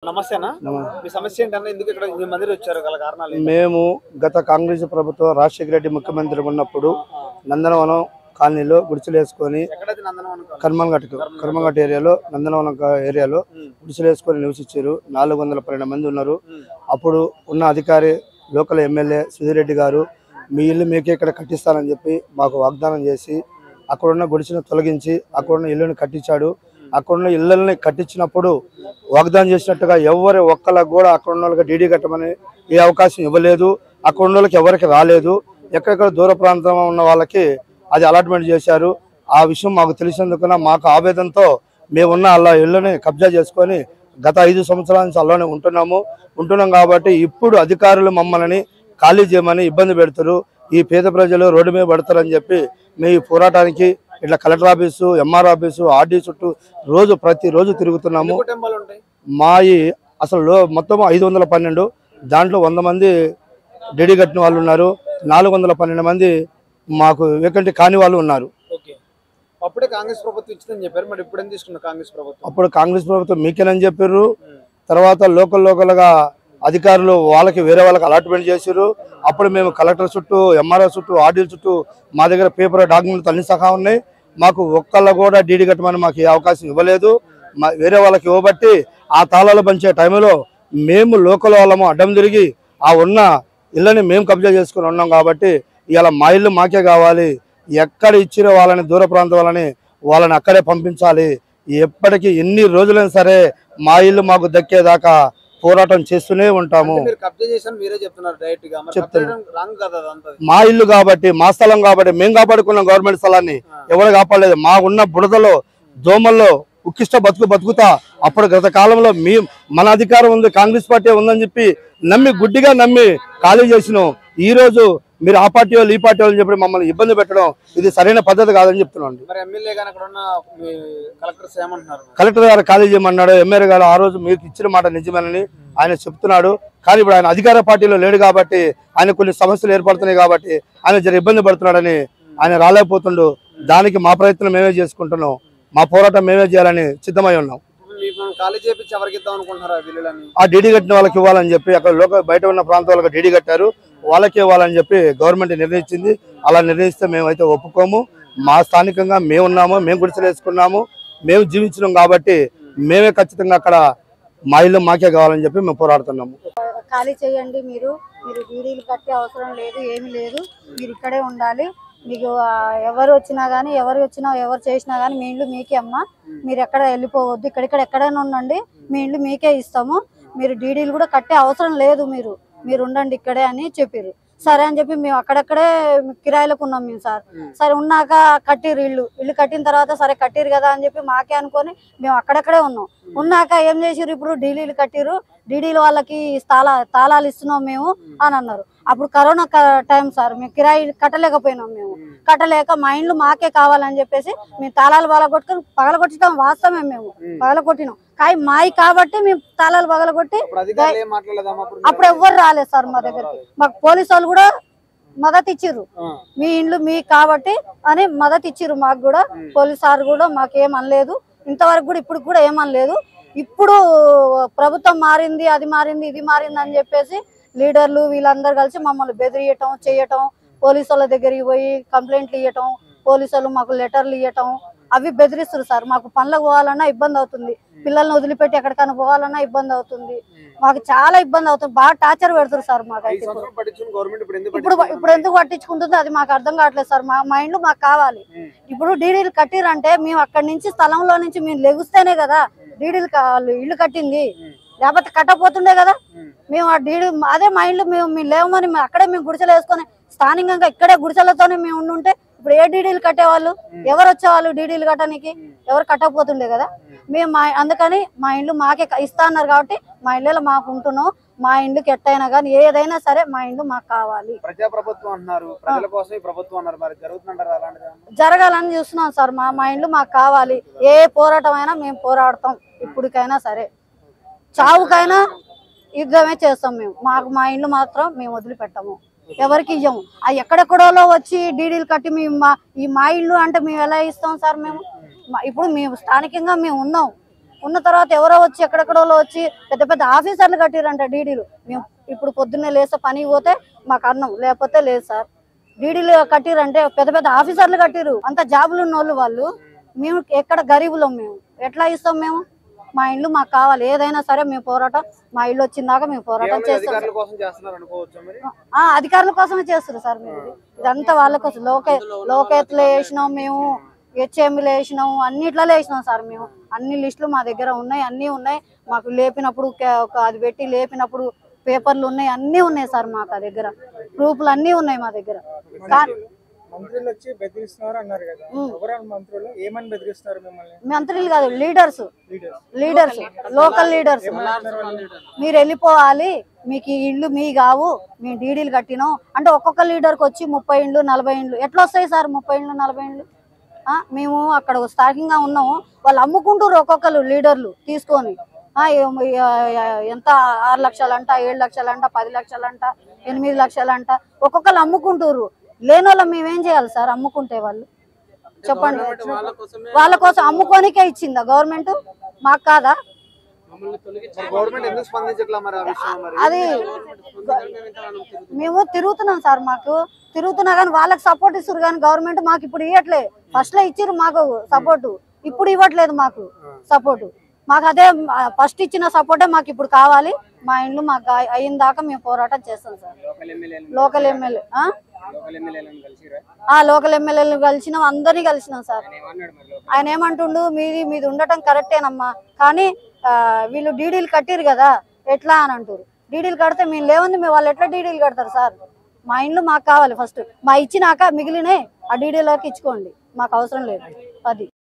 నమస్తేనా మీ సమస్య ఏంటన్నా ఎందుకు ఇక్కడ ఈ మందిరం వచ్చారు గల కారణాలు మేము గత కాంగ్రెస్ ప్రభుత్వం రాజశేఖర రెడ్డి ముఖ్యమంత్రి ఉన్నప్పుడు నందనవనం కాలనీలో గుడిసెలు వేసుకొని కర్మంఘట్ ఏరియాలో నందనవనం ఏరియాలో గుడిసెలు వేసుకొని నివసించారు 412 మంది ఉన్నారు అప్పుడు ఉన్న అధికారి లోకల్ ఎమ్మెల్యే సుధీరెడ్డి గారు మీ ఇల్లు మీకే ఇక్కడ కట్టిస్తానని చెప్పి మాకు వాగ్దానం చేసి అక్కడున్న గుడిసెను తొలగించి అక్కడున్న ఇల్లుని కట్టించాడు అక్కడున్న ఇళ్ళని కట్టించినప్పుడు వాగ్దానం చేసినట్టుగా ఎవరి ఒక్కళ్ళకు కూడా అక్కడున్న వాళ్ళకి డీడీ కట్టమని ఏ అవకాశం ఇవ్వలేదు అక్కడున్న వాళ్ళకి ఎవరికి రాలేదు ఎక్కడెక్కడ దూర ప్రాంతం ఉన్న వాళ్ళకి అది అలాట్మెంట్ చేశారు ఆ విషయం మాకు తెలిసినందుకున్న మాకు ఆవేదనతో మేమున్న అలా ఇళ్ళని కబ్జా చేసుకొని గత 5 సంవత్సరాల నుంచి అలానే ఉంటున్నాం కాబట్టి ఇప్పుడు అధికారులు మమ్మల్ని ఖాళీ చేయమని ఇబ్బంది పెడతారు ఈ పేద ప్రజలు రోడ్డు మీద పడతారని చెప్పి మేము ఈ పోరాటానికి ఇట్లా collector office MR office RD చుట్టూ ప్రతిరోజు తిరుగుతున్నాము మాయి అసలు మొత్తం 512 దాంట్లో 100 మంది డీడీ కట్టిన వాళ్ళు ఉన్నారు 412 మంది మాకు వేకెంట్ కాని వాళ్ళు ఉన్నారు అప్పుడే కాంగ్రెస్ ప్రభుత్వం ఇచ్చిందని చెప్పారు మరి ఇప్పుడు ఏం తీసుకున్నారు కాంగ్రెస్ ప్రభుత్వం అప్పుడు కాంగ్రెస్ ప్రభుత్వం మీకేనని చెప్పారు తర్వాత లోకల్గా అధికారులు వాళ్ళకి వేరే వాళ్ళకి అలాట్మెంట్ చేశారు అప్పుడు మేము కలెక్టర్ చుట్టూ ఎంఆర్ఓ చుట్టూ ఆర్డీ చుట్టూ మా దగ్గర పేపర్ డాక్యుమెంట్స్ అన్ని సహా ఉన్నాయి మాకు ఒక్కళ్ళ కూడా డీడీ కట్టమని మాకు ఏ అవకాశం ఇవ్వలేదు వేరే వాళ్ళకి ఇవ్వబట్టి ఆ తాళాలు పంచే టైంలో మేము లోకల్ వాళ్ళము అడ్డం తిరిగి ఆ ఉన్న ఇళ్ళని మేము కబ్జా చేసుకుని ఉన్నాం కాబట్టి ఇలా మా ఇల్లు మాకే కావాలి ఎక్కడ ఇచ్చిరో వాళ్ళని దూర ప్రాంతం వాళ్ళని అక్కడే పంపించాలి ఎప్పటికీ ఎన్ని రోజులైనా సరే మా ఇల్లు మాకు దక్కేదాకా పోరాటం చేస్తూనే ఉంటాము మా ఇల్లు కాబట్టి మా స్థలం కాబట్టి మేము కాపాడుకున్నాం గవర్నమెంట్ స్థలాన్ని ఎవరు కాపాడలేదు మా ఉన్న బుడదలో దోమల్లో ఉక్కిష్ట బతుకుతా అప్పుడు గత కాలంలో మన అధికారం ఉంది కాంగ్రెస్ పార్టీ ఉందని చెప్పి గుడ్డిగా నమ్మి ఖాళీ చేసినాం ఈ రోజు మీరు ఆ పార్టీ వాళ్ళు ఈ పార్టీ వాళ్ళని చెప్పి మమ్మల్ని ఇబ్బంది పెట్టడం ఇది సరైన పద్ధతి కాదని చెప్తున్నాను కలెక్టర్ గారు ఖాళీ చేయమన్నాడు ఎమ్మెల్యే గారు ఆ రోజు మీకు ఇచ్చిన మాట నిజమేనని ఆయన చెప్తున్నాడు కానీ ఇప్పుడు ఆయన అధికార పార్టీలో లేడు కాబట్టి ఆయన కొన్ని సమస్యలు ఏర్పడుతున్నాయి కాబట్టి ఆయన జర ఇబ్బంది పడుతున్నాడని ఆయన రాలేకపోతుండు దానికి మా ప్రయత్నం మేమే చేసుకుంటున్నాం మా పోరాటం మేమే చేయాలని సిద్ధమై ఉన్నాం ఆ డీడీ కట్టిన వాళ్ళకి ఇవ్వాలని చెప్పి అక్కడ బయట ఉన్న ప్రాంతం వాళ్ళకి డీడీ కట్టారు వాళ్ళకి ఇవ్వాలని చెప్పి గవర్నమెంట్ నిర్ణయించింది అలా నిర్ణయిస్తే మేమైతే ఒప్పుకోము మా స్థానికంగా మేమున్నాము మేము గుడిసెలు వేసుకున్నాము మేము జీవించినాం కాబట్టి మేమే ఖచ్చితంగా అక్కడ మా ఇల్లు మాకే కావాలని చెప్పి మేము పోరాడుతున్నాము ఖాళీ చేయండి మీరు డీడీలు కట్టే అవసరం లేదు ఏమీ లేదు మీరు ఇక్కడే ఉండాలి మీకు ఎవరు వచ్చినా కానీ ఎవరు చేసినా కానీ మీ ఇల్లు మీకే అమ్మా మీరు ఎక్కడ వెళ్ళిపోవద్దు ఇక్కడిక్కడ ఎక్కడైనా ఉండండి మీ ఇల్లు మీకే ఇస్తాము మీరు డీడీలు కూడా కట్టే అవసరం లేదు మీరు ఉండండి ఇక్కడే అని చెప్పారు సరే అని చెప్పి మేము అక్కడక్కడే కిరాయిలకు ఉన్నాం మేము సరే ఉన్నాక కట్టిరు ఇల్లు కట్టిన తర్వాత సరే కట్టిరు కదా అని చెప్పి మాకే అనుకొని మేము అక్కడక్కడే ఉన్నాక ఏం చేసిరు ఇప్పుడు డీడీలు కట్టిరు డీడీలు వాళ్ళకి తాళాలు ఇస్తున్నాం మేము అని అన్నారు అప్పుడు కరోనా టైం సార్ మేము కిరాయి కట్టలేకపోయినాం కట్టలేక మా ఇండ్లు మాకే కావాలని చెప్పేసి మేము తాళాలు పగలగొట్టడం వాస్తవమే మేము పగలగొట్టినాం కానీ మాయి కాబట్టి మేము తాళాలు పగలగొట్టి అప్పుడు ఎవ్వరు రాలేదు సార్ మా దగ్గరికి మాకు పోలీసు వాళ్ళు కూడా మద్దతు ఇచ్చిర్రు మీ ఇండ్లు మీ కాబట్టి అని మద్దతు ఇచ్చిర్రు మాకు కూడా పోలీసు సార్ కూడా మాకేమనలేదు ఇంతవరకు కూడా ఇప్పుడు కూడా ఏమనలేదు ఇప్పుడు ప్రభుత్వం మారింది అది మారింది ఇది మారింది అని చెప్పేసి లీడర్లు వీళ్ళందరూ కలిసి మమ్మల్ని బెదిరియటం చేయటం పోలీసు వాళ్ళ దగ్గరికి పోయి కంప్లైంట్లు ఇవ్వటం పోలీసు వాళ్ళు మాకు లెటర్లు ఇవ్వటం అవి బెదిరిస్తారు సార్ మాకు పనులకు పోవాలన్నా ఇబ్బంది అవుతుంది పిల్లల్ని వదిలిపెట్టి ఎక్కడికైనా పోవాలన్నా ఇబ్బంది అవుతుంది మాకు చాలా ఇబ్బంది అవుతుంది బాగా టార్చర్ పెడతారు సార్ మాకైతే ఇప్పుడు ఎందుకు పట్టించుకుంటుందో అది మాకు అర్థం కావట్లేదు సార్ మా ఇండ్లు మాకు కావాలి ఇప్పుడు డీడీలు కట్టిరంటే మేము అక్కడి నుంచి స్థలంలో నుంచి మేము లెగుస్తేనే కదా డీడీలు ఇల్లు కట్టింది లేకపోతే కట్టకపోతుండే కదా మేము ఆ డీడీ అదే మా ఇండ్లు మేము లేవమని అక్కడే మేము గుడిసెలు వేసుకొని స్థానికంగా ఇక్కడే గుడిసెలతోనే మేము ఉండుంటే ఇప్పుడు ఏ డీడీలు కట్టేవాళ్ళు ఎవరు వచ్చేవాళ్ళు డీడీలు కట్టడానికి ఎవరు కట్టకపోతుండే కదా మేము అందుకని మా ఇండ్లు మాకే ఇస్తా అన్నారు కాబట్టి మా ఇళ్ళలో మాకు ఉంటున్నాం మా ఇండ్లుకి ఎట్టయినా కానీ ఏదైనా సరే మా ఇండ్లు మాకు కావాలి జరగాలని చూస్తున్నాం సార్ మా ఇండ్లు మాకు కావాలి ఏ పోరాటం అయినా మేము పోరాడతాం ఇప్పటికైనా సరే చావుకైనా యుద్ధమే చేస్తాం మేము మా ఇండ్లు మాత్రం మేము వదిలిపెట్టము ఎవరికి ఇవ్వము అది ఎక్కడెక్కడో వచ్చి డీడీలు కట్టి మేము మా ఇల్లు అంటే మేము ఎలా ఇస్తాం సార్ మేము ఇప్పుడు మేము స్థానికంగా మేము ఉన్నాం ఉన్న తర్వాత ఎవరో వచ్చి ఎక్కడెక్కడో వచ్చి పెద్ద పెద్ద ఆఫీసర్లు కట్టిరంట డీడీలు. మేము ఇప్పుడు పొద్దున్నే లేస్తే పనికి పోతే మాకు అన్నం, లేకపోతే లేదు సార్. డీడీలు కట్టిరంటే పెద్ద పెద్ద ఆఫీసర్లు కట్టిరు, అంత జాబులు ఉన్న వాళ్ళు. మేము ఎక్కడ గరీబులం, మేము ఎట్లా ఇస్తాం? మేము మా ఇల్లు మాకు కావాలి, ఏదైనా సరే మేము పోరాటం, మా ఇల్లు వచ్చిందాక మేము పోరాటం చేస్తాం. అధికారుల కోసమే చేస్తారు సార్. మీరు ఇదంతా వాళ్ళ కోసం. లోకేత్లో వేసినాం మేము, హెచ్ఎంలు వేసినాం, అన్నిట్లలో వేసినాం సార్. మేము అన్ని లిస్టులు మా దగ్గర ఉన్నాయి, అన్ని ఉన్నాయి. మాకు లేపినప్పుడు అది పెట్టి లేపినప్పుడు పేపర్లు ఉన్నాయి, అన్ని ఉన్నాయి సార్. మాకు ఆ దగ్గర ప్రూఫ్లు అన్ని ఉన్నాయి మా దగ్గర. మంత్రులు వచ్చి బెదిరిస్తున్నారు అన్నారు కదా, ఎవరు మంత్రులు? ఏమని బెదిరిస్తారు మిమ్మల్ని? మంత్రులు కాదు, లీడర్స్, లోకల్ లీడర్స్. మీరు వెళ్ళిపోవాలి, మీకు ఈ ఇల్లు మీ కావు, మీ డీడీలు కట్టినాం అంటే ఒక్కొక్క లీడర్కి వచ్చి 30 ఇండ్లు 40 ఇండ్లు ఎట్లా వస్తాయి సార్? 30 ఇండ్లు 40 ఇండ్లు. మేము అక్కడ స్థానికంగా ఉన్నాము, వాళ్ళు అమ్ముకుంటారు ఒక్కొక్కరు లీడర్లు తీసుకొని. ఎంత 6 లక్షలంట, 7 లక్షలంట, 10 లక్షలంట, 8 లక్షలంట ఒక్కొక్కరు అమ్ముకుంటారు. లేని వాళ్ళం మేమేం చేయాలి సార్? అమ్ముకుంటే వాళ్ళు చెప్పండి. వాళ్ళ కోసం అమ్ముకోనికే ఇచ్చిందా గవర్నమెంట్? మాకు కాదా? అది మేము తిరుగుతున్నాం సార్, మాకు తిరుగుతున్నా కానీ వాళ్ళకి సపోర్ట్ ఇస్తారు కానీ గవర్నమెంట్ మాకు ఇప్పుడు ఇవ్వట్లే. ఫస్ట్ లో ఇచ్చిర్రు మాకు సపోర్టు, ఇప్పుడు ఇవ్వట్లేదు మాకు సపోర్టు. మాకు అదే ఫస్ట్ ఇచ్చిన సపోర్టే మాకు ఇప్పుడు కావాలి. మా ఇండ్లు మాకు అయిన దాకా మేము పోరాటం చేస్తాం సార్. లోకల్ ఎమ్మెల్యే లోకల్ ఎమ్మెల్యేలు కలిసినాం, అందరినీ కలిసినాం సార్. ఆయన ఏమంటుండు, మీది ఉండటం కరెక్టేనమ్మా, కానీ వీళ్ళు డీడీలు కట్టిరు కదా ఎట్లా అని అంటారు. డీడీలు కడితే మేము లేవంది, వాళ్ళు ఎట్లా డీడీలు కడతారు సార్? మా ఇండ్లు మాకు కావాలి ఫస్ట్. మా ఇచ్చినాక మిగిలినే ఆ డీడీలోకి ఇచ్చుకోండి, మాకు అవసరం లేదు. అది